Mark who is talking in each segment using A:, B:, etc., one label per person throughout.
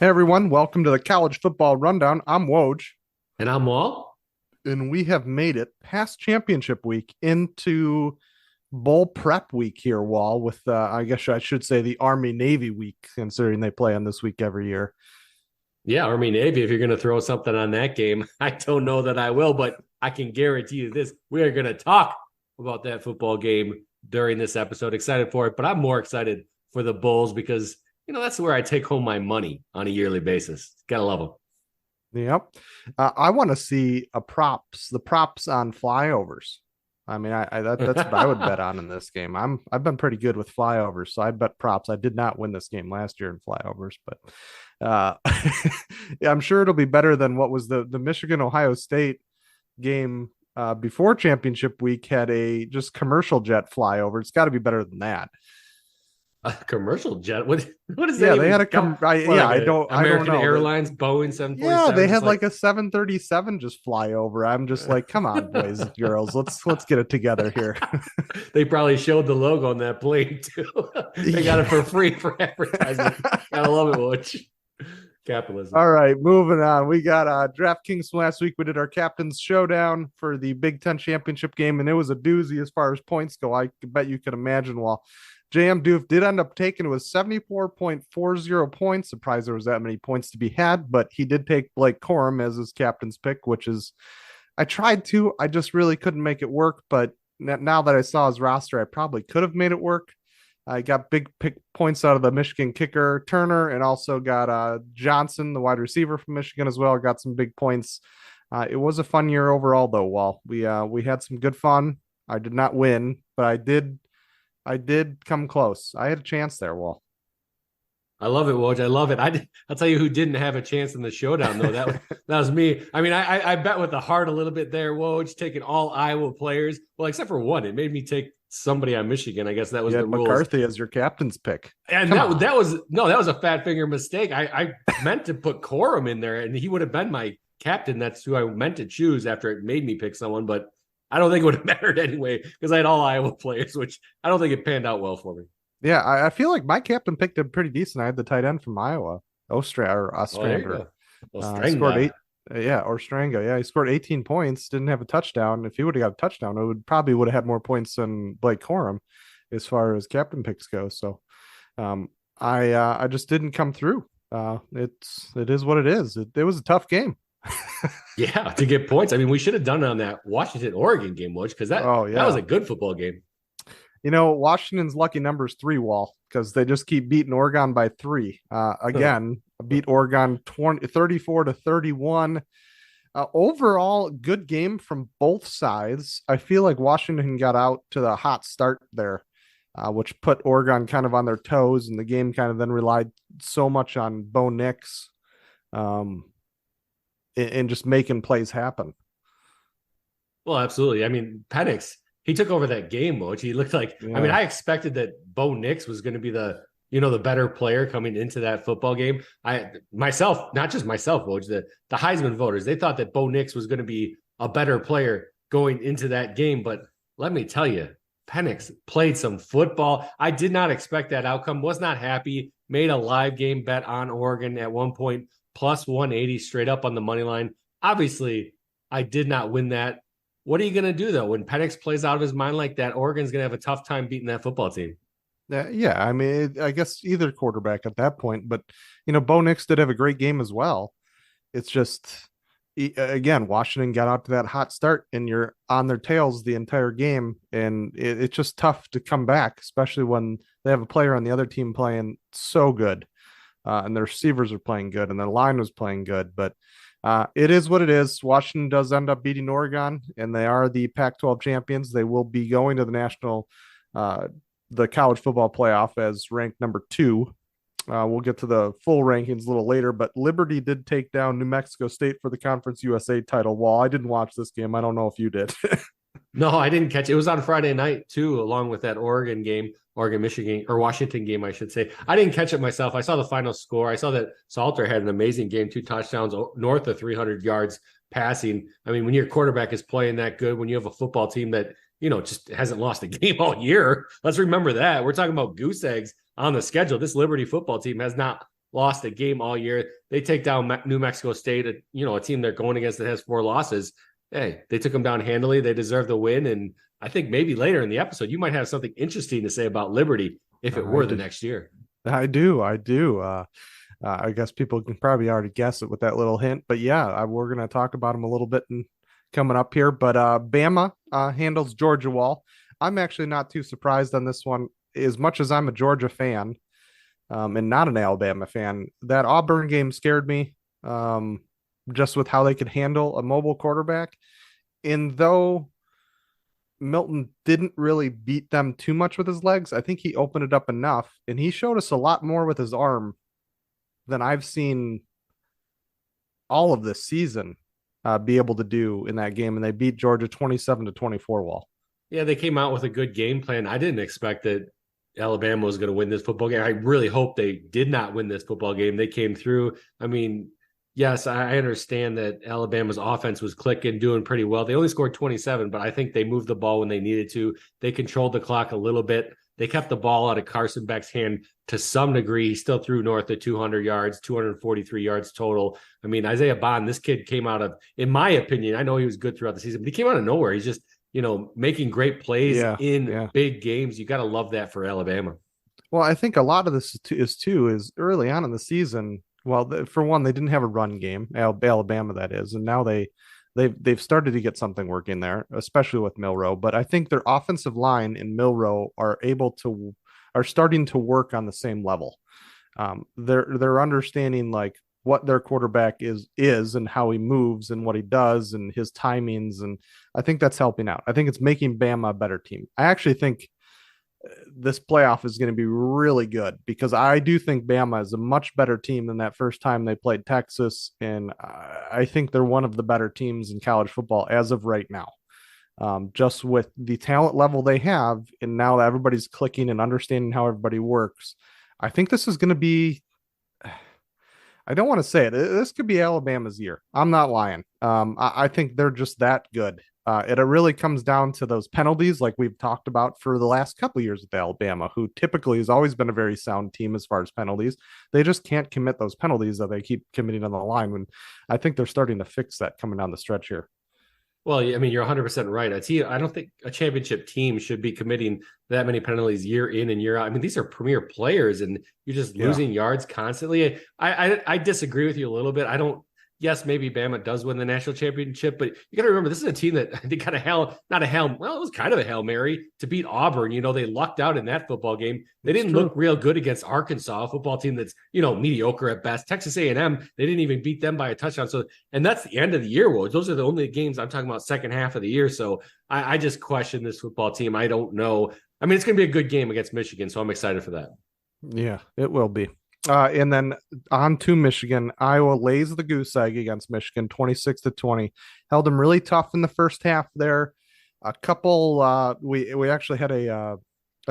A: Hey everyone, welcome to the College Football Rundown. I'm Woj,
B: And I'm Wall.
A: and we have made it past championship week into bowl prep week here, Wall, with I guess I should say the Army Navy week, considering they play on this week every year.
B: Yeah, Army Navy, if you're going to throw something on that game, I don't know that I will, but I can guarantee you this. We are going to talk about that football game during this episode. Excited for it, but I'm more excited for the Bulls because, that's where I take home my money on a yearly basis. Gotta love them.
A: Yep. I want to see the props on flyovers. I mean, that's what I would bet on in this game. I've been pretty good with flyovers, so I bet props. I did not win this game last year in flyovers, but yeah, I'm sure it'll be better than what was the Michigan Ohio State game before championship week had a just commercial jet flyover. It's got to be better than that.
B: A commercial jet? What is that?
A: Yeah, they had I don't
B: American
A: know.
B: Airlines Boeing
A: Yeah,
B: 747.
A: they
B: It's
A: had
B: like
A: like a 737 just fly over. I'm just like, come on, boys and girls, let's get it together here.
B: they probably showed the logo on that plane too. They got it for free for advertising. Gotta love it, Woj. Capitalism.
A: All right, moving on. We got DraftKings from last week. We did our captain's showdown for the Big Ten championship game, and it was a doozy as far as points go. I bet you can imagine. While JM Doof did end up taking it was 74.40 points. Surprised there was that many points to be had, but he did take Blake Corum as his captain's pick, which is I tried to. I just really couldn't make it work. But now that I saw his roster, I probably could have made it work. I got big pick points out of the Michigan kicker Turner, and also got Johnson, the wide receiver from Michigan as well. Got some big points. It was a fun year overall, though. Wall, we had some good fun. I did not win, but I did come close. I had a chance there, Wall.
B: I love it, Woj. I love it. I'll tell you who didn't have a chance in the showdown though. That was me. I mean, I bet with the heart a little bit there, Woj, taking all Iowa players. Well, except for one, it made me take somebody on Michigan. I guess that was
A: You
B: the
A: had
B: rules.
A: McCarthy as your captain's pick.
B: And that was a fat finger mistake. I meant to put Corum in there, and he would have been my captain. That's who I meant to choose after it made me pick someone, but I don't think it would have mattered anyway because I had all Iowa players, which I don't think it panned out well for me.
A: Yeah, I feel like my captain picked him pretty decent. I had the tight end from Iowa, Ostrander. Scored eight. Yeah, Ostrander. Yeah, he scored 18 points. Didn't have a touchdown. If he would have got a touchdown, it would have had more points than Blake Corum, as far as captain picks go. So, I just didn't come through. It is what it is. It was a tough game.
B: Yeah, to get points. I mean, we should have done it on that Washington Oregon game, Woj, because that was a good football game.
A: Washington's lucky number is 3, Wall, because they just keep beating Oregon by 3. Again, beat Oregon 34-31. Overall, good game from both sides. I feel like Washington got out to the hot start there, which put Oregon kind of on their toes, and the game kind of then relied so much on Bo Nix and just making plays happen.
B: Well, absolutely. I mean, Penix, he took over that game, Woj. He looked like,
A: Yeah.
B: I mean, I expected that Bo Nix was going to be the better player coming into that football game. Not just myself, Woj, the Heisman voters, they thought that Bo Nix was going to be a better player going into that game. But let me tell you, Penix played some football. I did not expect that outcome. Was not happy. Made a live game bet on Oregon at one point, plus 180 straight up on the money line. Obviously, I did not win that. What are you going to do, though? When Penix plays out of his mind like that, Oregon's going to have a tough time beating that football team.
A: Yeah, I mean, I guess either quarterback at that point, but Bo Nix did have a great game as well. It's just, again, Washington got out to that hot start, and you're on their tails the entire game, and it's just tough to come back, especially when they have a player on the other team playing so good, and their receivers are playing good, and their line was playing good, but. It is what it is. Washington does end up beating Oregon, and they are the Pac-12 champions. They will be going to the college football playoff as ranked number 2. We'll get to the full rankings a little later, but Liberty did take down New Mexico State for the Conference USA title. Wall, I didn't watch this game. I don't know if you did.
B: No, I didn't catch it. It was on Friday night, too, along with that Oregon game, Michigan, or Washington game, I should say. I didn't catch it myself. I saw the final score. I saw that Salter had an amazing game, 2 touchdowns, north of 300 yards passing. I mean, when your quarterback is playing that good, when you have a football team that, just hasn't lost a game all year, let's remember that. We're talking about goose eggs on the schedule. This Liberty football team has not lost a game all year. They take down New Mexico State, a team they're going against that has 4 losses. Hey, they took them down handily. They deserve the win. And I think maybe later in the episode, you might have something interesting to say about Liberty if it were the next year.
A: I do. I guess people can probably already guess it with that little hint, but yeah, we're going to talk about them a little bit coming up here. But Bama handles Georgia Wall. I'm actually not too surprised on this one. As much as I'm a Georgia fan and not an Alabama fan, that Auburn game scared me just with how they could handle a mobile quarterback. And though Milton didn't really beat them too much with his legs, I think he opened it up enough, and he showed us a lot more with his arm than I've seen all of this season be able to do in that game. And they beat Georgia 27-24. Wall.
B: Yeah, they came out with a good game plan. I didn't expect that Alabama was going to win this football game. I really hope they did not win this football game. They came through. I mean, yes, I understand that Alabama's offense was clicking, doing pretty well. They only scored 27, but I think they moved the ball when they needed to. They controlled the clock a little bit. They kept the ball out of Carson Beck's hand to some degree. He still threw north of 200 yards, 243 yards total. I mean, Isaiah Bond, this kid came out of, in my opinion, I know he was good throughout the season, but he came out of nowhere. He's just, making great plays in big games. You got to love that for Alabama.
A: Well, I think a lot of this is early on in the season. Well, for one, they didn't have a run game, Alabama that is, and now they've started to get something working there, especially with Milroe. But I think their offensive line and Milroe are starting to work on the same level. They're understanding like what their quarterback is and how he moves and what he does and his timings, and I think that's helping out. I think it's making Bama a better team. I actually think this playoff is going to be really good because I do think Bama is a much better team than that first time they played Texas. And I think they're one of the better teams in college football as of right now. Just with the talent level they have, and now that everybody's clicking and understanding how everybody works, I think this is going to be, I don't want to say it. This could be Alabama's year. I'm not lying. I think they're just that good. It really comes down to those penalties, like we've talked about for the last couple of years with Alabama, who typically has always been a very sound team as far as penalties. They just can't commit those penalties that they keep committing on the line. When I think they're starting to fix that coming down the stretch here.
B: Well, I mean, you're 100% right. I don't think a championship team should be committing that many penalties year in and year out. I mean, these are premier players, and you're just losing yards constantly. I disagree with you a little bit. Yes, maybe Bama does win the national championship, but you got to remember this is a team that they got it was kind of a Hail Mary to beat Auburn. They lucked out in that football game. They didn't look real good against Arkansas, a football team that's, mediocre at best. Texas A&M, they didn't even beat them by a touchdown. So, and that's the end of the year, Woj. Those are the only games I'm talking about second half of the year. So I just question this football team. I don't know. I mean, it's going to be a good game against Michigan, so I'm excited for that.
A: Yeah, it will be. And then on to Michigan. Iowa lays the goose egg against Michigan 26-20. Held them really tough in the first half there. A couple we actually had a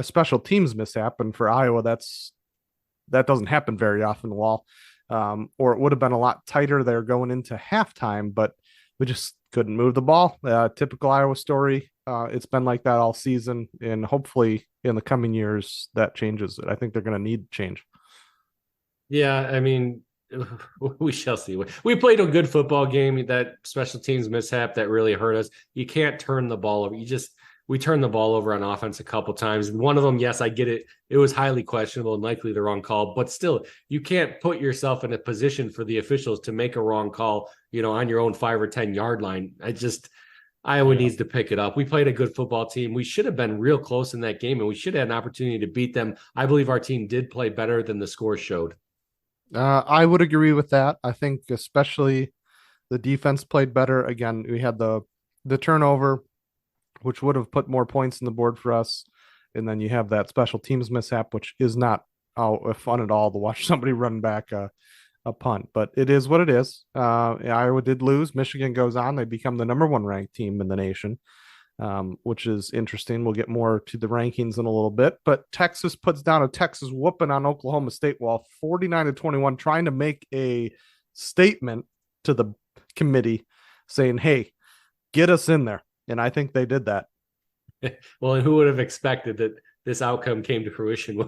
A: special teams mishap, and for Iowa that doesn't happen very often, Wall. Or it would have been a lot tighter there going into halftime, but we just couldn't move the ball. Typical Iowa story. It's been like that all season, and hopefully in the coming years that changes. I think they're going to need change.
B: Yeah, I mean, we shall see. We played a good football game. That special teams mishap that really hurt us. You can't turn the ball over. We turned the ball over on offense a couple times. One of them, yes, I get it. It was highly questionable and likely the wrong call, but still, you can't put yourself in a position for the officials to make a wrong call, on your own 5 or 10 yard line. Iowa needs to pick it up. We played a good football team. We should have been real close in that game, and we should have had an opportunity to beat them. I believe our team did play better than the score showed.
A: I would agree with that. I think especially the defense played better. Again, we had the turnover, which would have put more points on the board for us. And then you have that special teams mishap, which is not fun at all to watch somebody run back a punt. But it is what it is. Iowa did lose. Michigan goes on. They become the number 1 ranked team in the nation. Which is interesting. We'll get more to the rankings in a little bit, but Texas puts down a Texas whooping on Oklahoma State, Wall 49-21, trying to make a statement to the committee saying, hey, get us in there. And I think they did that.
B: Well, and who would have expected that this outcome came to fruition.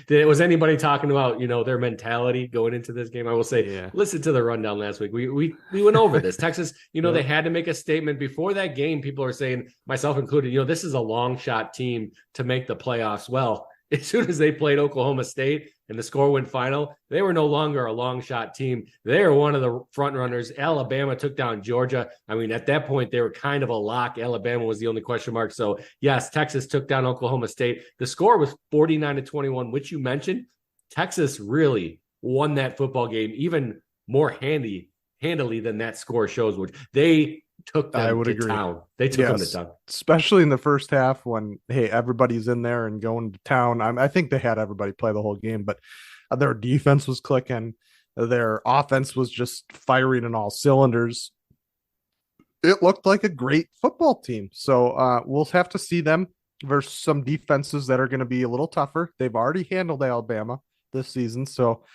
B: Was anybody talking about, their mentality going into this game? I will say,
A: Yeah.
B: listen to the rundown last week. We went over this. Texas,
A: Yep.
B: they had to make a statement before that game. People are saying, myself included, this is a long shot team to make the playoffs. Well, as soon as they played Oklahoma State and the score went final, they were no longer a long shot team. They were one of the front runners. Alabama took down Georgia. I mean, at that point, they were kind of a lock. Alabama was the only question mark. So, yes, Texas took down Oklahoma State. The score was 49-21, which you mentioned. Texas really won that football game even more handily than that score shows, which they took them to town. They took them to town.
A: Especially in the first half when, hey, everybody's in there and going to town. I think they had everybody play the whole game, but their defense was clicking. Their offense was just firing on all cylinders. It looked like a great football team. So we'll have to see them versus some defenses that are going to be a little tougher. They've already handled Alabama this season. So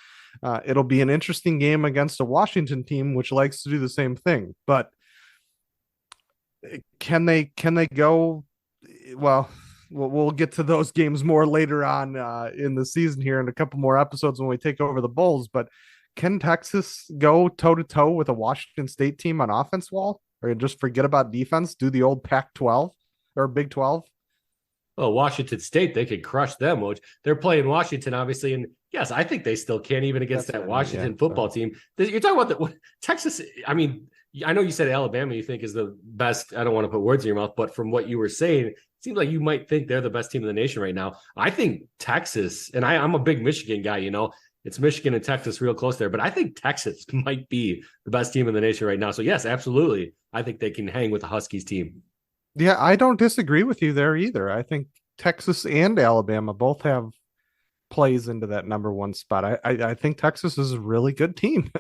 A: it'll be an interesting game against a Washington team, which likes to do the same thing. But can they go? Well, we'll get to those games more later on in the season here in a couple more episodes when we take over the Bulls. But can Texas go toe to toe with a Washington State team on offense, Wall, or just forget about defense? Do the old Pac-12 or Big 12?
B: Oh, Washington State, they could crush them. Which they're playing Washington, obviously, and yes, I think they still can even against that Washington football team. You're talking about Texas. I mean, I know you said Alabama you think is the best. I don't want to put words in your mouth, but from what you were saying, it seems like you might think they're the best team in the nation right now. I think Texas, and I'm a big Michigan guy, it's Michigan and Texas real close there, but I think Texas might be the best team in the nation right now. So yes, absolutely. I think they can hang with the Huskies team.
A: Yeah, I don't disagree with you there either. I think Texas and Alabama both have plays into that number one spot. I think Texas is a really good team,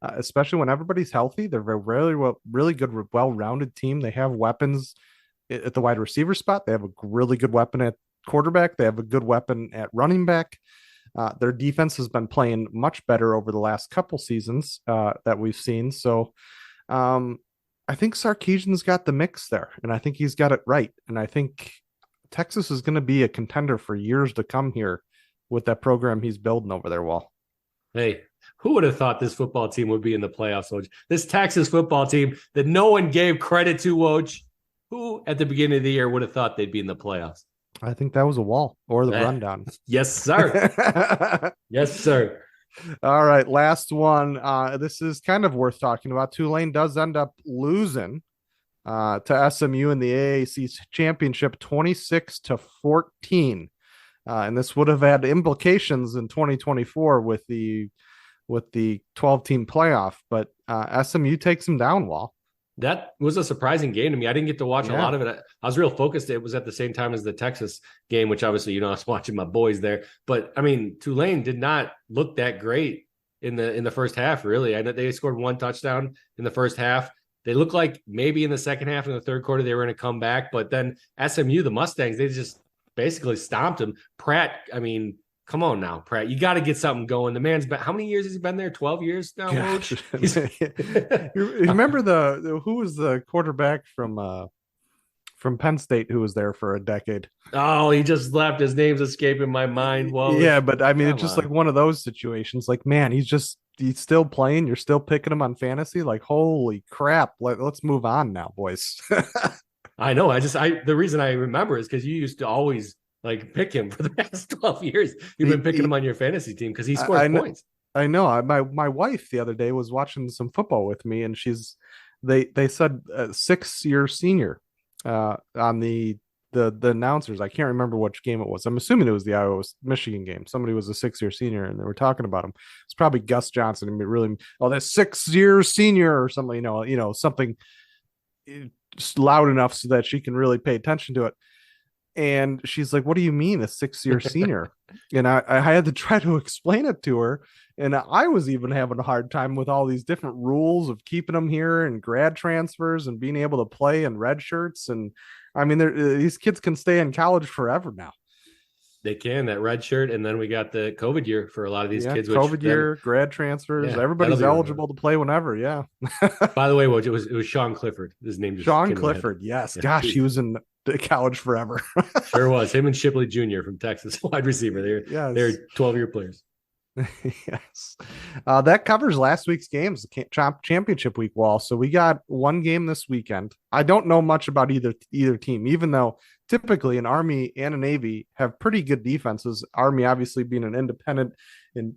A: especially when everybody's healthy. They're a really good, well-rounded team. They have weapons at the wide receiver spot. They have a really good weapon at quarterback. They have a good weapon at running back. Their defense has been playing much better over the last couple seasons that we've seen. So I think Sarkisian's got the mix there, and I think he's got it right. And I think Texas is going to be a contender for years to come here with that program he's building over there, Wall.
B: Hey, who would have thought this football team would be in the playoffs, Woj? This Texas football team that no one gave credit to, Woj. Who at the beginning of the year would have thought they'd be in the playoffs?
A: I think that was a Wall or the rundown.
B: Yes, sir. Yes, sir.
A: All right, last one. This is kind of worth talking about. Tulane does end up losing to SMU in the AAC championship 26-14. And this would have had implications in 2024 with the 12-team playoff, but SMU takes them down, Wall.
B: That was a surprising game to me. I didn't get to watch a lot of it. I was real focused. It was at the same time as the Texas game, which obviously, I was watching my boys there. But I mean, Tulane did not look that great in the first half, really. I know they scored one touchdown in the first half. They looked like maybe in the second half and the third quarter they were going to come back. But then SMU, the Mustangs, they just basically stomped him. Pratt, I mean, come on now, Pratt. You got to get something going. The man's been, how many years has he been there? 12 years now,
A: Remember who was the quarterback from Penn State who was there for a decade?
B: Oh, he just left. His name's escaping my mind. Well,
A: yeah, but I mean, it's just like one of those situations. Like, man, he's still playing. You're still picking him on fantasy. Like, holy crap. Let's move on now, boys.
B: I know. The reason I remember is because you used to always pick him for the past 12 years. You've been picking him on your fantasy team because he scores points.
A: I know. My wife the other day was watching some football with me, and they said 6-year senior on the announcers. I can't remember which game it was. I'm assuming it was the Iowa Michigan game. Somebody was a 6-year senior, and they were talking about him. It's probably Gus Johnson. And really, that 6-year senior or something. Something loud enough so that she can really pay attention to it. And she's like, what do you mean a 6-year senior? And I had to try to explain it to her. And I was even having a hard time with all these different rules of keeping them here and grad transfers and being able to play in red shirts. And I mean, these kids can stay in college forever now.
B: They can, that red shirt. And then we got the COVID year for a lot of these kids.
A: COVID year, grad transfers. Everybody's eligible to play whenever. Yeah.
B: By the way, it was Sean Clifford. His name just
A: Sean Clifford. Yes. Gosh, he was in college forever.
B: Sure was him and Shipley Jr. from Texas, wide receiver. They're 12-year players.
A: Yes. That covers last week's games, the championship week, Wall. So we got one game this weekend. I don't know much about either team, even though typically an Army and a Navy have pretty good defenses. Army obviously being an independent, and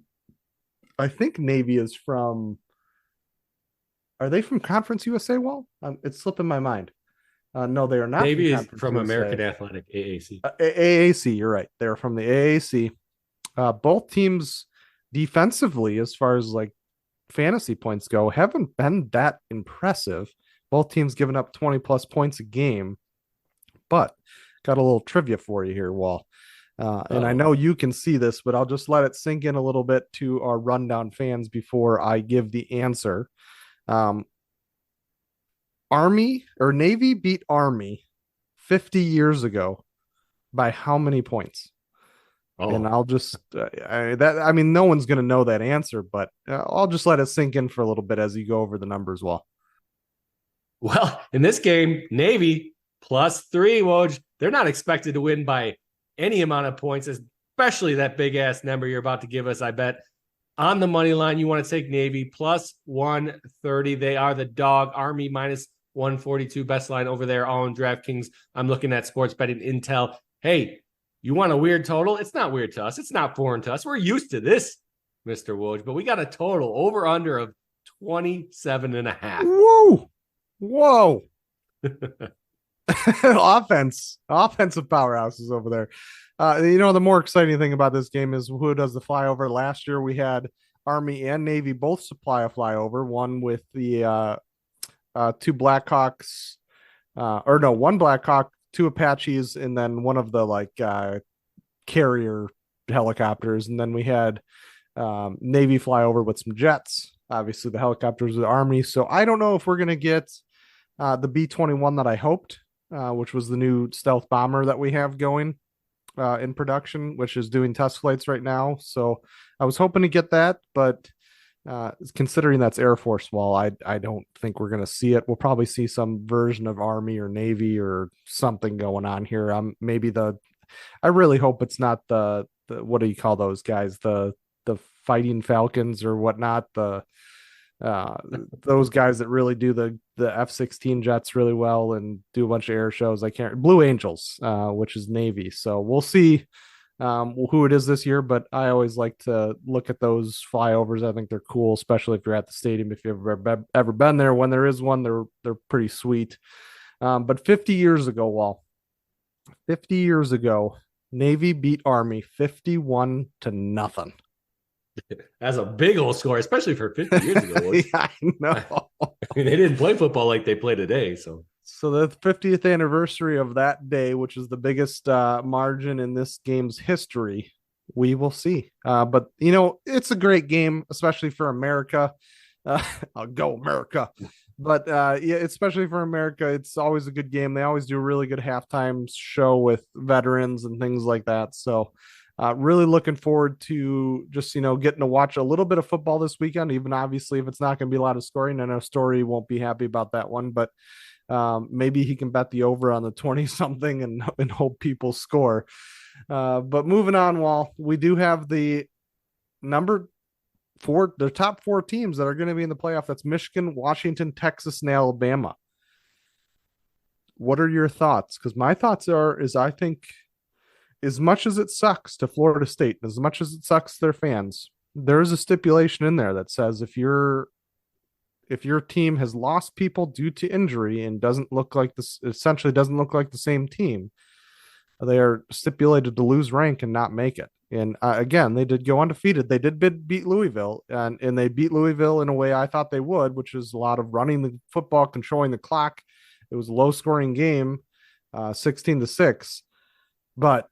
A: I think Navy is from. Are they from Conference USA, Wall? It's slipping my mind. No, they are not.
B: Navy is from American Athletic, AAC.
A: AAC, you're right. They're from the AAC. Both teams defensively, as far as like fantasy points go, haven't been that impressive. Both teams giving up 20 plus points a game. But got a little trivia for you here, Wall. And I know you can see this, but I'll just let it sink in a little bit to our rundown fans before I give the answer. Army or Navy beat Army 50 years ago by how many points? And I'll just no one's going to know that answer, but I'll just let it sink in for a little bit as you go over the numbers. Well,
B: in this game, Navy +3, Woj. They're not expected to win by any amount of points, especially that big ass number you're about to give us. I bet on the money line, you want to take Navy +130. They are the dog. Army -142, best line over there on DraftKings. I'm looking at sports betting intel. Hey, you want a weird total? It's not weird to us. It's not foreign to us. We're used to this, Mr. Woj, but we got a total over under of 27.5.
A: Whoa. Offensive powerhouses over there. The more exciting thing about this game is who does the flyover. Last year we had Army and Navy both supply a flyover, one with the two Blackhawks, one Blackhawk, two Apaches, and then one of the carrier helicopters. And then we had Navy fly over with some jets. Obviously, the helicopters of the Army. So I don't know if we're going to get the B-21 that I hoped, which was the new stealth bomber that we have going in production, which is doing test flights right now. So I was hoping to get that, but considering that's Air Force, Wall, I don't think we're going to see it. We'll probably see some version of Army or Navy or something going on here. I really hope it's not the what do you call those guys? The Fighting Falcons or whatnot. Those guys that really do the F-16 jets really well and do a bunch of air shows. Blue Angels, which is Navy. So we'll see who it is this year, but I always like to look at those flyovers. I think they're cool, especially if you're at the stadium. If you've ever been there, when there is one, they're pretty sweet. But 50 years ago, Wall, 50 years ago, Navy beat Army 51-0.
B: That's a big old score, especially for 50 years ago.
A: Yeah, I know.
B: They didn't play football like they play today. So
A: the 50th anniversary of that day, which is the biggest margin in this game's history, we will see. But it's a great game, especially for America. I'll go America. But especially for America, it's always a good game. They always do a really good halftime show with veterans and things like that. So really looking forward to just, getting to watch a little bit of football this weekend, even obviously if it's not going to be a lot of scoring. I know Story won't be happy about that one, but maybe he can bet the over on the 20 something and hope people score. But moving on, Wall, we do have the top four teams that are going to be in the playoff. That's Michigan, Washington, Texas, and Alabama. What are your thoughts? Because my thoughts is I think as much as it sucks to Florida State, as much as it sucks to their fans, there is a stipulation in there that says if your team has lost people due to injury and essentially doesn't look like the same team, they are stipulated to lose rank and not make it. And again, they did go undefeated. They did beat Louisville, and they beat Louisville in a way I thought they would, which is a lot of running the football, controlling the clock. It was a low-scoring game, 16-6. But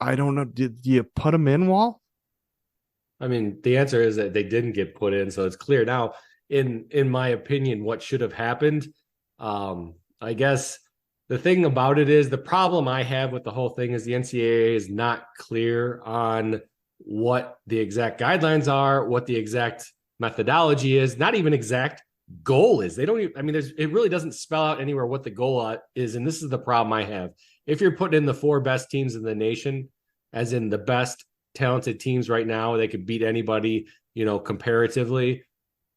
A: I don't know. Did you put them in, Wall?
B: I mean, the answer is that they didn't get put in, so it's clear now. In my opinion, what should have happened, I guess the thing about it is the problem I have with the whole thing is the NCAA is not clear on what the exact guidelines are, what the exact methodology is, not even exact, goal is. They don't even, I mean, it really doesn't spell out anywhere what the goal is. And this is the problem I have. If you're putting in the four best teams in the nation, as in the best talented teams right now, they could beat anybody, comparatively.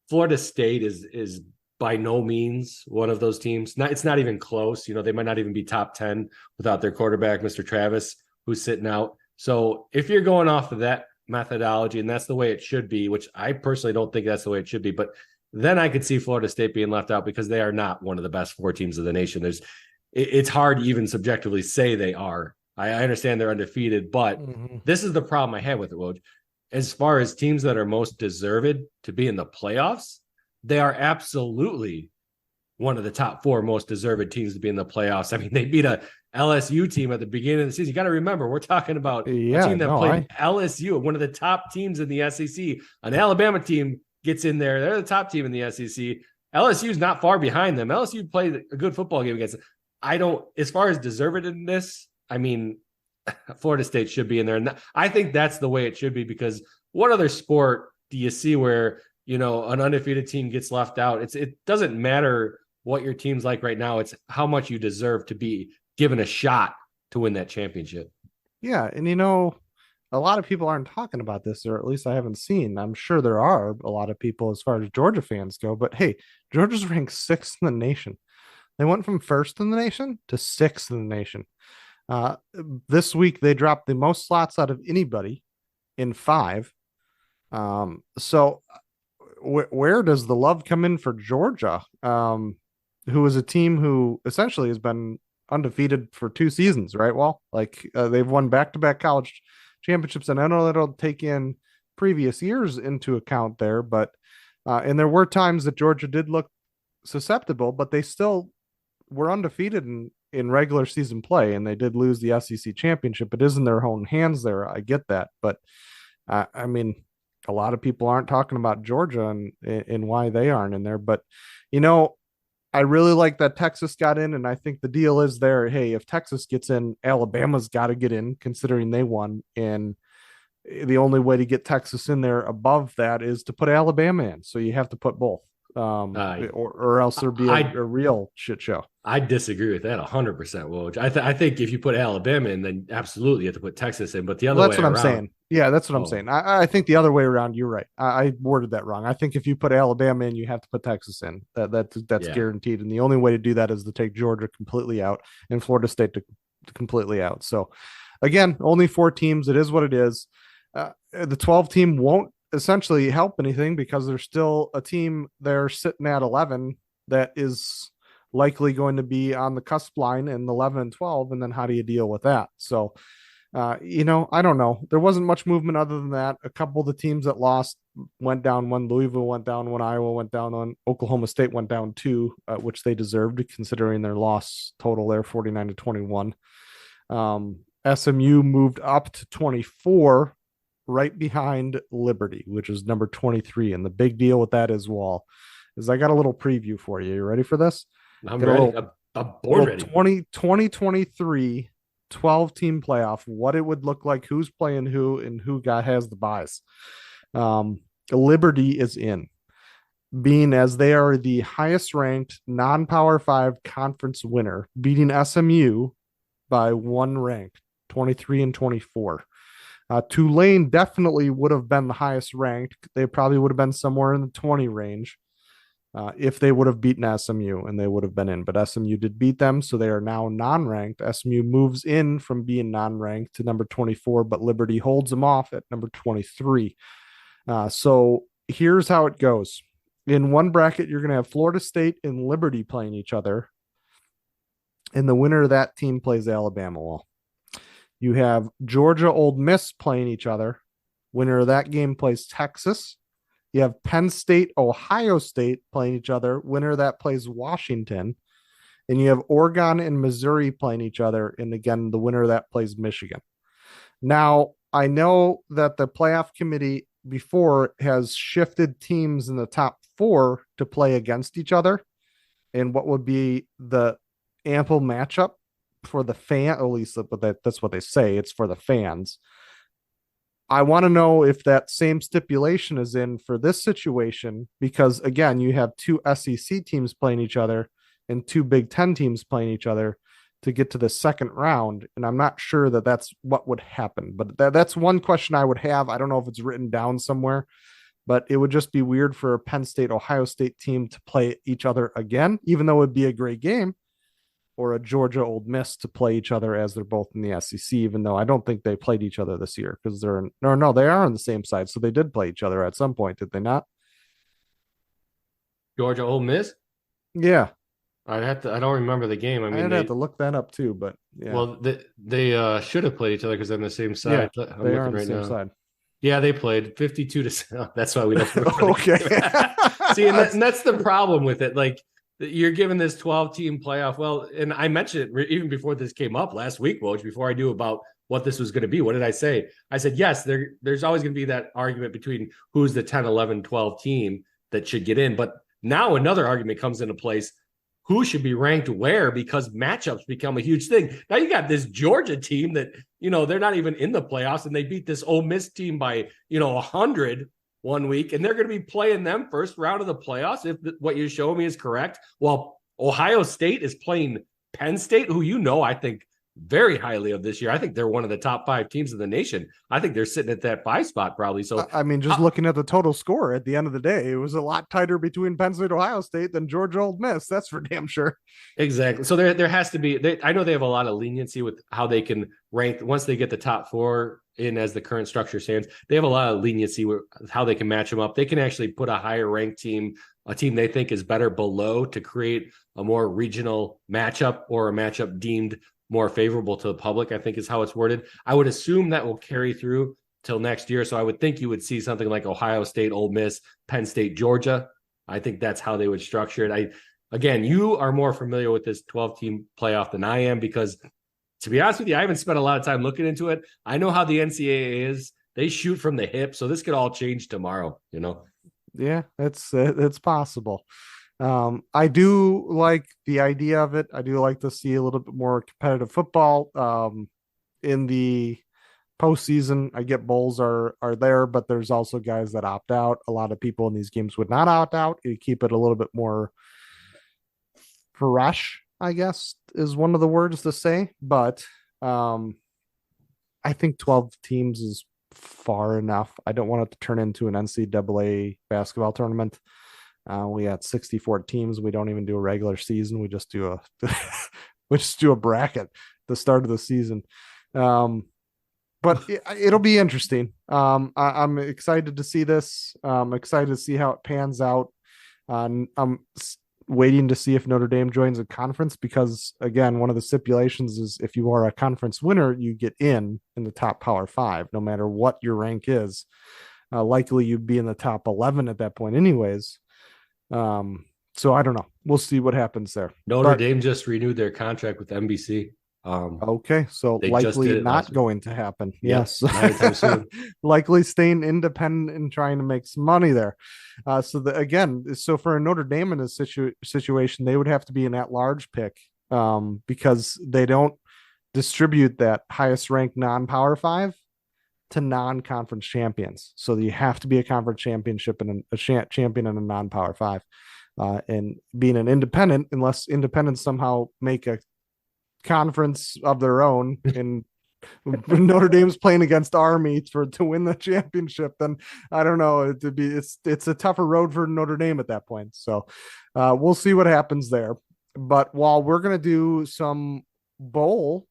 B: Florida State is by no means one of those teams. It's not even close. They might not even be top 10 without their quarterback, Mr. Travis, who's sitting out. So if you're going off of that methodology, and that's the way it should be, which I personally don't think that's the way it should be, but then I could see Florida State being left out because they are not one of the best four teams of the nation. It's hard to even subjectively say they are. I understand they're undefeated, but this is the problem I have with it, Woj. As far as teams that are most deserved to be in the playoffs, they are absolutely one of the top four most deserved teams to be in the playoffs. I mean, they beat a LSU team at the beginning of the season. You got to remember, we're talking about a team that played LSU, one of the top teams in the SEC. An Alabama team gets in there. They're the top team in the SEC. LSU is not far behind them. LSU played a good football game against them. As far as deservedness, I mean, Florida State should be in there. And I think that's the way it should be, because what other sport do you see where, an undefeated team gets left out? It doesn't matter what your team's like right now. It's how much you deserve to be given a shot to win that championship.
A: Yeah. And, a lot of people aren't talking about this, or at least I haven't seen. I'm sure there are a lot of people as far as Georgia fans go, but hey, Georgia's ranked sixth in the nation. They went from first in the nation to sixth in the nation. This week, they dropped the most slots out of anybody in 5. So where does the love come in for Georgia, who is a team who essentially has been undefeated for 2 seasons, right? Well, they've won back-to-back college championships, and I know that'll take in previous years into account there, but and there were times that Georgia did look susceptible, but they still were undefeated in regular season play, and they did lose the SEC championship. It is in their own hands there. I get that, but I mean, a lot of people aren't talking about Georgia and why they aren't in there. But I really like that Texas got in, and I think the deal is there. Hey, if Texas gets in, Alabama's got to get in, considering they won. And the only way to get Texas in there above that is to put Alabama in. So you have to put both, or else there'd be a real shit show.
B: I disagree with that 100%, Woj. I think if you put Alabama in, then absolutely you have to put Texas in. But the other way
A: that's what I'm saying. Yeah, that's what I'm saying. I think the other way around, you're right. I worded that wrong. I think if you put Alabama in, you have to put Texas in. That's guaranteed. And the only way to do that is to take Georgia completely out and Florida State to completely out. So again, only 4 teams. It is what it is. The 12 team won't essentially help anything, because there's still a team there sitting at 11 that is likely going to be on the cusp line in 11 and 12. And then how do you deal with that? So, I don't know. There wasn't much movement other than that. A couple of the teams that lost went down. One, Louisville went down. One, Iowa went down. One, Oklahoma State went down 2, which they deserved considering their loss total there, 49-21. SMU moved up to 24, right behind Liberty, which is number 23. And the big deal with that is I got a little preview for you. You ready for this?
B: I'm ready. I'm bored ready.
A: 2023 12-team playoff, what it would look like, who's playing who, and who has the buys. Liberty is in, being as they are the highest ranked non-Power 5 conference winner, beating SMU by 1 rank, 23 and 24. Tulane definitely would have been the highest ranked. They probably would have been somewhere in the 20 range if they would have beaten SMU, and they would have been in. But SMU did beat them, so they are now non-ranked. SMU moves in from being non-ranked to number 24, but Liberty holds them off at number 23. So here's how it goes. In one bracket, you're going to have Florida State and Liberty playing each other, and the winner of that team plays Alabama. Well, you have Georgia, Ole Miss playing each other. Winner of that game plays Texas. You have Penn State, Ohio State playing each other. Winner of that plays Washington. And you have Oregon and Missouri playing each other. And again, the winner of that plays Michigan. Now, I know that the playoff committee before has shifted teams in the top 4 to play against each other. And what would be the ample matchup for the fan, at least, but that's what they say. It's for the fans. I want to know if that same stipulation is in for this situation, because again, you have two SEC teams playing each other and two Big Ten teams playing each other to get to the second round. And I'm not sure that that's what would happen, but that's one question I would have. I don't know if it's written down somewhere, but it would just be weird for a Penn State, Ohio State team to play each other again, even though it'd be a great game, or a Georgia Old Miss to play each other as they're both in the SEC, even though I don't think they played each other this year because they're in, no, they are on the same side. So they did play each other at some point, did they not?
B: Georgia Ole Miss.
A: Yeah.
B: I don't remember the game. I mean,
A: I'd have to look that up too, but yeah.
B: Well, they should have played each other because they're on the same side.
A: Yeah,
B: I'm
A: they
B: looking
A: are on the
B: right
A: same
B: now.
A: side.
B: Yeah, they played 52 to. That's why we don't.
A: Okay.
B: See, and that's the problem with it. Like, you're given this 12-team playoff. Well, and I mentioned it even before this came up last week, Woj, before I knew about what this was going to be. What did I say? I said, yes, there's always going to be that argument between who's the 10, 11, 12 team that should get in. But now another argument comes into place. Who should be ranked where, because matchups become a huge thing. Now you got this Georgia team that, they're not even in the playoffs, and they beat this Ole Miss team by, 100 one week, and they're going to be playing them first round of the playoffs if what you're showing me is correct. Well, Ohio State is playing Penn State, who I think very highly of this year. I think they're one of the top 5 teams in the nation. I think they're sitting at that 5 spot probably. So
A: I mean, just looking at the total score at the end of the day, it was a lot tighter between Penn State, Ohio State than Georgia Old Miss. That's for damn sure.
B: Exactly. So there has to be. I know they have a lot of leniency with how they can rank once they get the top 4 in as the current structure stands. They have a lot of leniency with how they can match them up. They can actually put a higher ranked team, a team they think is better below, to create a more regional matchup, or a matchup deemed more favorable to the public, I think is how it's worded. I would assume that will carry through till next year. So I would think you would see something like Ohio State, Ole Miss, Penn State, Georgia. I think that's how they would structure it. Again, you are more familiar with this 12-team playoff than I am, because to be honest with you, I haven't spent a lot of time looking into it. I know how the NCAA is. They shoot from the hip. So this could all change tomorrow,
A: Yeah, it's possible. I do like the idea of it. I do like to see a little bit more competitive football. In the postseason, I get bowls are there, but there's also guys that opt out. A lot of people in these games would not opt out. You keep it a little bit more fresh, I guess, is one of the words to say. But I think 12 teams is far enough. I don't want it to turn into an NCAA basketball tournament. We had 64 teams. We don't even do a regular season. We just do a bracket at the start of the season. But it'll be interesting. I'm excited to see this. I'm excited to see how it pans out. I'm waiting to see if Notre Dame joins a conference, because again, one of the stipulations is if you are a conference winner, you get in the top Power 5, no matter what your rank is. Likely you'd be in the top 11 at that point anyways. So I don't know. We'll see what happens there.
B: Notre Dame just renewed their contract with NBC.
A: Okay, so likely not going to happen. Yes, likely staying independent and trying to make some money there. So for a Notre Dame in this situation, they would have to be an at-large pick, because they don't distribute that highest ranked non-Power 5 to non-conference champions. So you have to be a conference championship and a champion in a non-Power 5. And being an independent, unless independents somehow make a conference of their own, and Notre Dame's playing against Army to win the championship, then I don't know. It's a tougher road for Notre Dame at that point. So we'll see what happens there. But while we're gonna do some bowl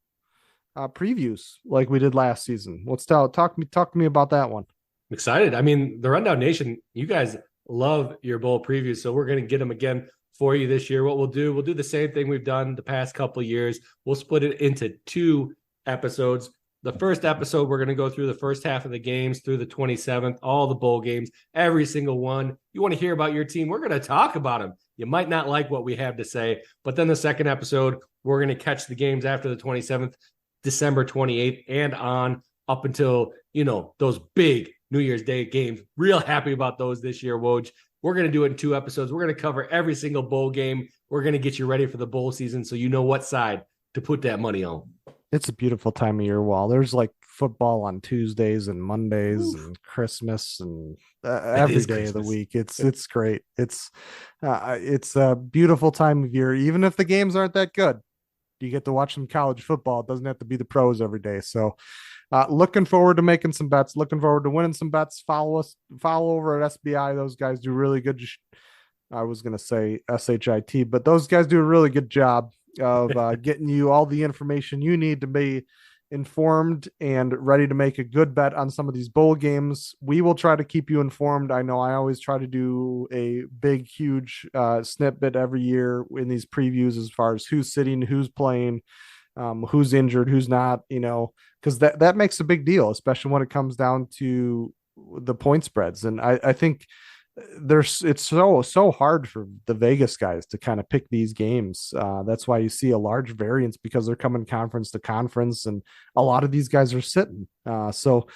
A: previews like we did last season, let's talk to me about that one.
B: I'm excited. I mean, the Rundown Nation, you guys love your bowl previews, so we're going to get them again for you this year. What we'll do the same thing we've done the past couple of years. We'll split it into 2 episodes. The first episode, we're going to go through the first half of the games through the 27th, all the bowl games, every single one. You want to hear about your team, we're going to talk about them. You might not like what we have to say, but then the second episode, we're going to catch the games after the 27th, December 28th, and on up until, those big New Year's Day games. Real happy about those this year, Woj. We're going to do it in 2 episodes. We're going to cover every single bowl game. We're going to get you ready for the bowl season so you know what side to put that money on.
A: It's a beautiful time of year, Wall. There's like football on Tuesdays and Mondays
B: Oof.
A: and Christmas and
B: It
A: every
B: is
A: day of the
B: Christmas.
A: week. It's great. It's a beautiful time of year, even if the games aren't that good. You get to watch some college football. It doesn't have to be the pros every day. So, looking forward to making some bets. Looking forward to winning some bets. Follow over at SBI. Those guys do really good. I was going to say SHIT, but those guys do a really good job of getting you all the information you need to be informed and ready to make a good bet on some of these bowl games. We will try to keep you informed. I know I always try to do a big, huge snippet every year in these previews as far as who's sitting, who's playing, who's injured, who's not, because that makes a big deal, especially when it comes down to the point spreads. And I think it's so hard for the Vegas guys to kind of pick these games. That's why you see a large variance because they're coming conference to conference, and a lot of these guys are sitting. So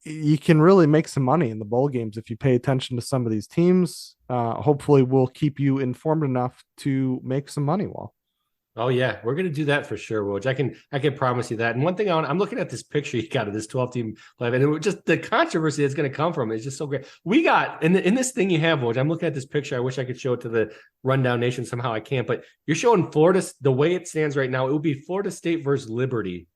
A: you can really make some money in the bowl games if you pay attention to some of these teams. Hopefully, we'll keep you informed enough to make some money. Well,
B: Oh yeah, we're gonna do that for sure, Woj. I can promise you that. And one thing I'm looking at this picture you got of this 12 team play, and just the controversy that's gonna come from it is just so great. We got in this thing you have, Woj. I'm looking at this picture. I wish I could show it to the Rundown Nation somehow. I can't, but you're showing Florida the way it stands right now. It would be Florida State versus Liberty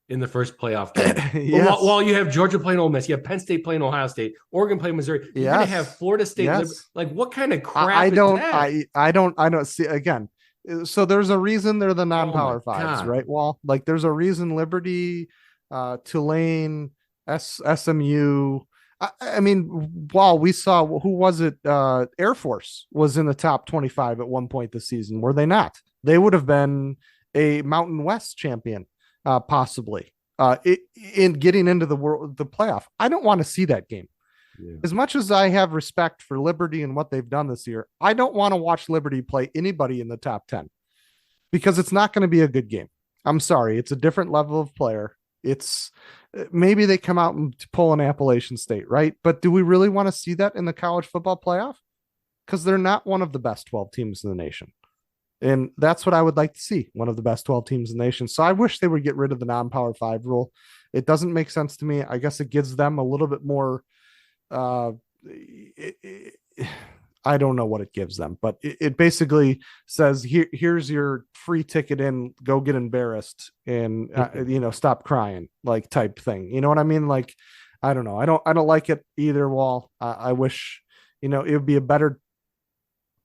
B: in the first playoff game.
A: yes.
B: While you have Georgia playing Ole Miss, you have Penn State playing Ohio State, Oregon playing Missouri. You're gonna have Florida State.
A: Yes.
B: Like what kind of crap
A: I don't.
B: is that?
A: I don't see again. So there's a reason they're the
B: Oh my
A: non-power fives,
B: God.
A: right? Well, like there's a reason Liberty, Tulane, SMU. I mean, while we saw who was it? Air Force was in the top 25 at one point this season. Were they not? They would have been a Mountain West champion, possibly. In getting into the playoff. I don't want to see that game.
B: Yeah.
A: As much as I have respect for Liberty and what they've done this year, I don't want to watch Liberty play anybody in the top 10 because it's not going to be a good game. I'm sorry. It's a different level of player. It's maybe they come out and pull an Appalachian State, right? But do we really want to see that in the college football playoff? Because they're not one of the best 12 teams in the nation. And that's what I would like to see, one of the best 12 teams in the nation. So I wish they would get rid of the non-power 5 rule. It doesn't make sense to me. I guess it gives them a little bit more I don't know what it gives them, but it basically says here's your free ticket in, go get embarrassed and stop crying, like type thing. You know what I mean? Like, I don't know. I don't like it either. Wall. I wish, it would be a better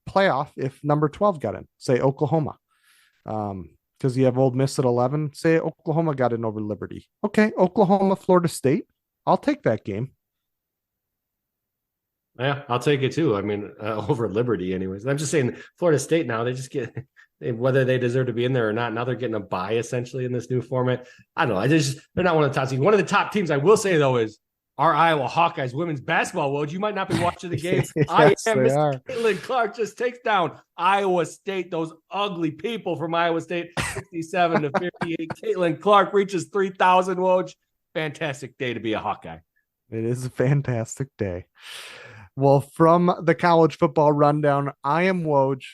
A: playoff if number 12 got in, say Oklahoma. Because you have Ole Miss at 11. Say Oklahoma got in over Liberty. Okay, Oklahoma, Florida State. I'll take that game.
B: Yeah, I'll take it too. I mean, over Liberty, anyways. I'm just saying, Florida State now they just get whether they deserve to be in there or not. Now they're getting a bye essentially in this new format. I don't know. They're not one of the top teams. One of the top teams I will say though is our Iowa Hawkeyes women's basketball. Would you might not be watching the game?
A: Yes,
B: I am. Miss
A: are.
B: Caitlin Clark just takes down Iowa State. Those ugly people from Iowa State, 67 to 58. Caitlin Clark reaches 3,000. Woj, fantastic day to be a Hawkeye.
A: It is a fantastic day. Well, from the college football rundown, I am Woj.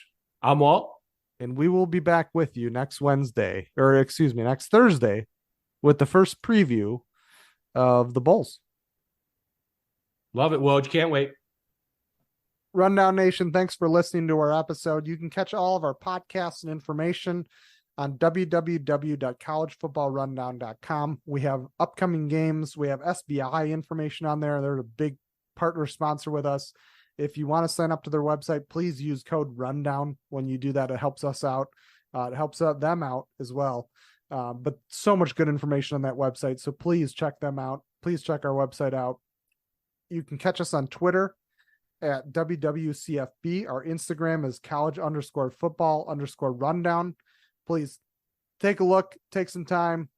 B: I'm Walt.
A: And we will be back with you next Thursday with the first preview of the Bulls.
B: Love it, Woj. Can't wait.
A: Rundown Nation, thanks for listening to our episode. You can catch all of our podcasts and information on www.collegefootballrundown.com. We have upcoming games. We have SBI information on there. They're a big partner sponsor with us. If you want to sign up to their website, please use code rundown when you do that. It helps us out. It helps them out as well. But so much good information on that website. So please check them out. Please check our website out. You can catch us on Twitter at WWCFB. Our Instagram is college_football_rundown. Please take a look, take some time.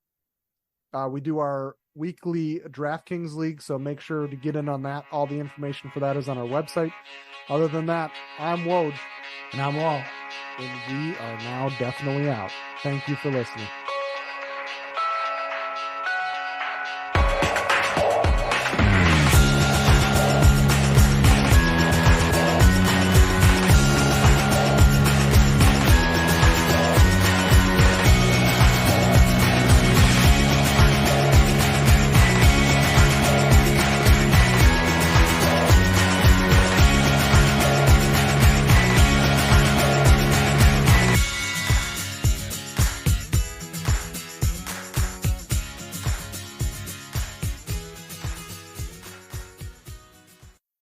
A: We do our weekly DraftKings League, so make sure to get in on that. All the information for that is on our website. Other than that, I'm Woj.
B: And I'm Walt.
A: And we are now definitely out. Thank you for listening.